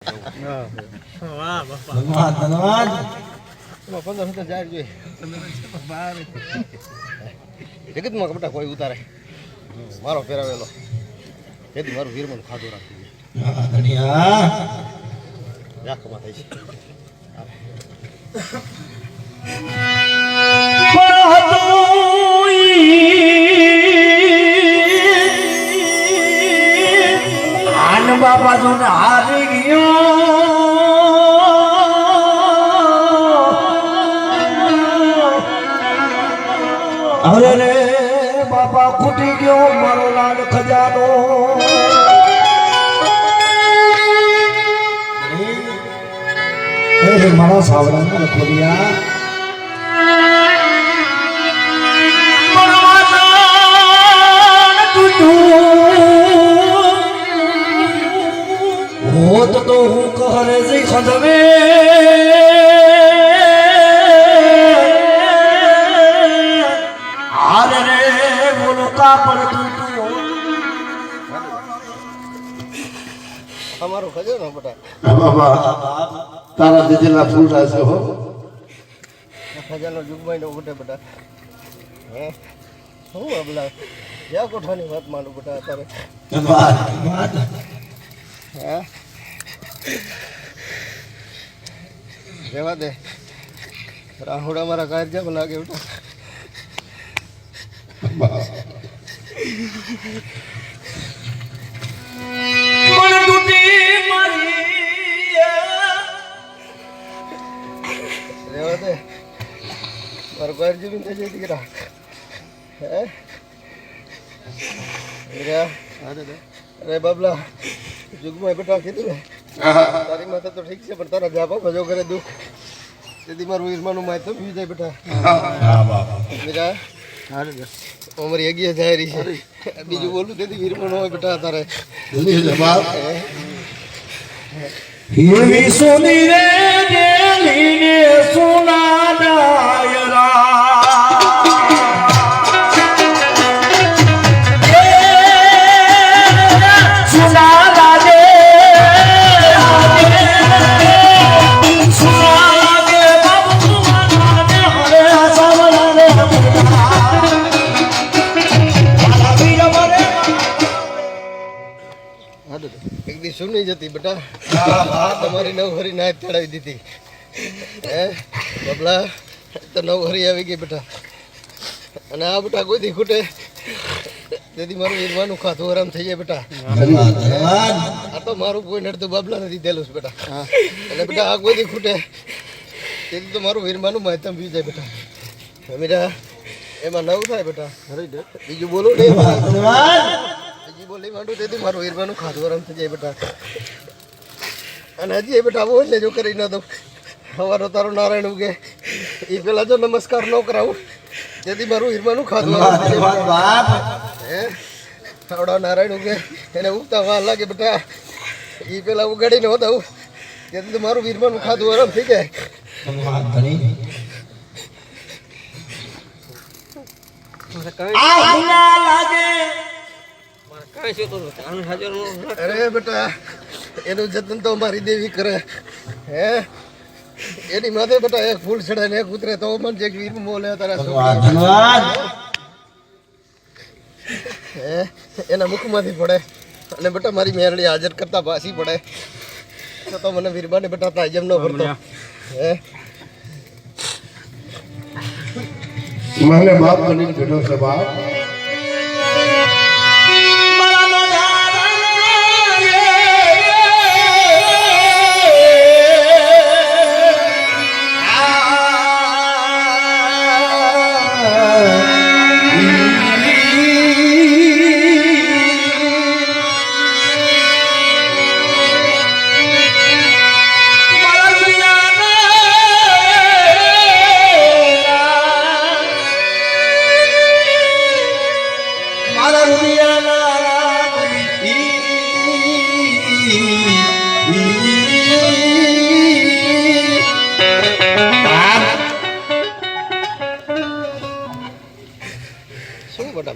વાહ બાપા ધન્યવાદ ધન્યવાદ 15 જાય જોઈએ જગતમાં કપટા કોઈ ઉતારે મારો પહેરાવેલો તેથી મારું વીરમન ખાધું રાખી ધન્યા રાખમાં થઈ છે આન બાબા જો હારી ગયો અરે રે બાપા ફૂટી ગયો મારો લાલ ખજાનો અરે મારા સાવડા ખોડિયા હોત તો હું કહરે જઈ ખંડવે હાલ રે બોલો કાપડ તૂટું અમારું ખજો ને બટા બાબા તારા દીદીના ફૂલ રહેશે હો ખજાનો જુગમાઈ નો બટા બટા હે હું અબલા યા કોઠાની વાત માનું બટા અત્યારે ધન્યવાદ હે રેવા દે રાहुડા મારા કાર્ય બના કે બટા મન તૂટી મારી રેવા દે મારો કાર્ય બી થઈ જાય દીકરા હે અરે બાબલા જુગમાં બેટા કીધું ને તારી માથે તો ઠીક છે પણ તારા જાપો ભજો કરે દુઃખ તેથી મારું વીરમાનું માય તો બી જાય બેટા બેટા અમારી અગિયાર જાય રહી છે બીજું બોલું તેથી વીરમાનું હોય બેટા તારે એવી સોની રે દેલીને સોના ડાયરા એક દી સુની જતી બેટા તમારી નવહરી ના ચડાવી દીધી હે બબલા તો નવહરી આવી ગઈ બેટા અને આ બેટા કોઈ દી ખૂટે તેથી મારું વીરમાનું ખાતું આરામ થઈ જાય બેટા આ તો મારું કોઈ નડતું બાબલા નથી દેલું છે બેટા અને બેટા આ કોઈ દી ખૂટે તેથી તો મારું વીરમાનું માહિતમ પી જાય બેટા મીરા એમાં નવું થાય બેટા બીજું બોલો નહીં બીજી બોલી માંડું તેથી મારું વીરમાનું ખાતું આરામ થઈ જાય બેટા અને હજી એ બેટા બોલ ને જો કરી ના દઉં સવારો તારો નારાયણ ઉગે એ પેલા જો નમસ્કાર ન કરાવું તેથી મારું વીરમાનું ખાતું આરામ થઈ જાય હે આવડા નારાયણ ઉગે એને ઉગતા વાર લાગે બેટા એ પેલા ઉગાડીને હોતા તેથી તો મારું વીરમાનું ખાતું આરામ થઈ જાય અરે બેટા એનું જતન તો મારી દેવી કરે હે એની માથે બેટા એક ફૂલ ચડે ને એક ઉતરે તો મન જે વીર મોલે તારા હે એના મુખમાંથી પડે અને બેટા મારી મેરડી હાજર કરતા પાછી પડે તો મને વીરબાને બેટા તાજમ ન ભરતો હે મને બાપ બનીને બેઠો છે બાપ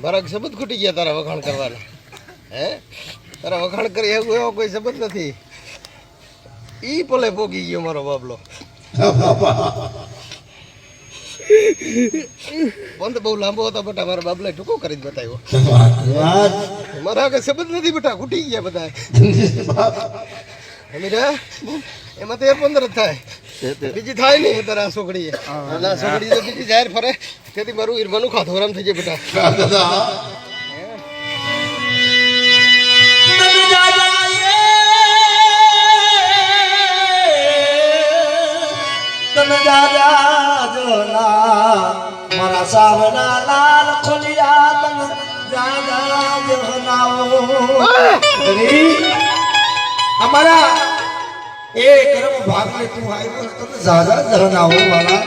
મારા શબ્દ ખૂટી ગયા તારા વખાણ કરવાના હે તારા વખાણ કરી એવું એવો કોઈ શબ્દ નથી ઈ પલે પોગી ગયો મારો બાબલો. બંધ બહુ લાંબો હતો બેટા, મારા બાબલે ટૂંકો કરી જ બતાવ્યો. મારા આગળ સંબંધ નથી બેટા, ખૂટી ગયા બધા. અમીરા એમાં 13-15 જ થાય, બીજી થાય નહીં અત્યારે આ છોકરી. અને આ છોકરી તો બીજી જાહેર ફરે, તેથી મારું ઈરમાનું ખાધું આરામ થઈ જાય બેટા. તન દાદા જોના મારા સાવના લાલ ખોલિયા તન દાદા જોનાઓ અમારા એ કર્મ ભાગ લે તું આવ્યો તન દાદા જોનાઓ વાલા